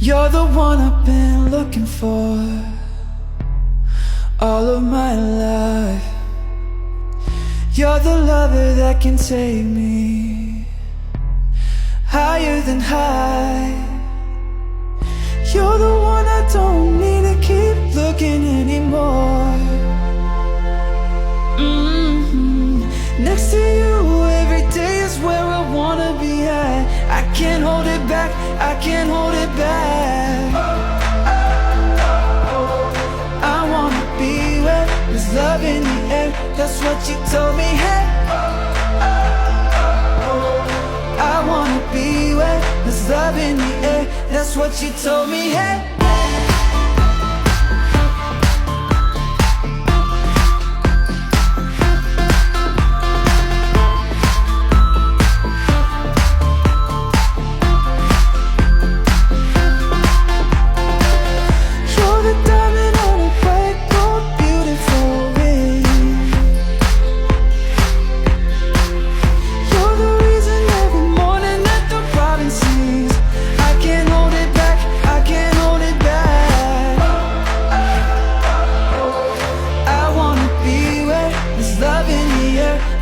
You're the one I've been looking for all of my life. You're the lover that can take me higher than high. You're the one I don't need to keep looking anymore. Next to you every day is where I wanna be at. I can't hold it back, I can't hold it back. I wanna be where there's love in the air. That's what you told me, hey. I wanna be where there's love in the air. That's what you told me, hey.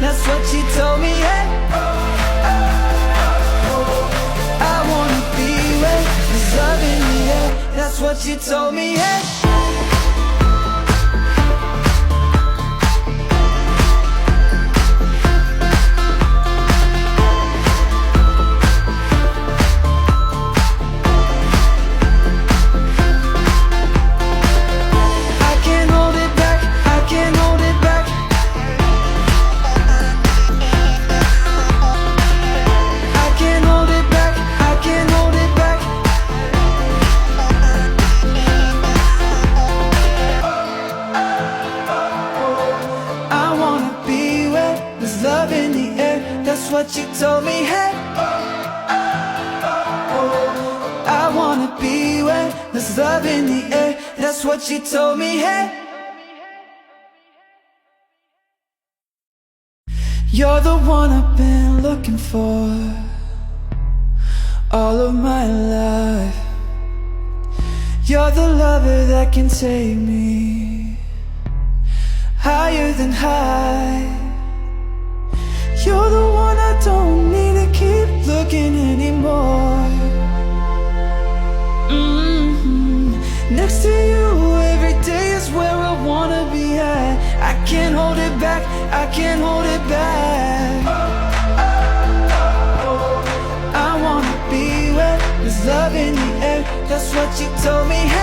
That's what you told me, hey. I wanna be where there's love in the air. That's what you told me, hey. Love in the air, that's what you told me, hey. I wanna be where there's love in the air. That's what you told me, hey. You're the one I've been looking for all of my life. You're the lover that can take me higher than high. You're the one I don't need to keep looking anymore. Next to you every day is where I wanna be at. I can't hold it back, I can't hold it back. I wanna be where there's love in the air. That's what you told me, hey.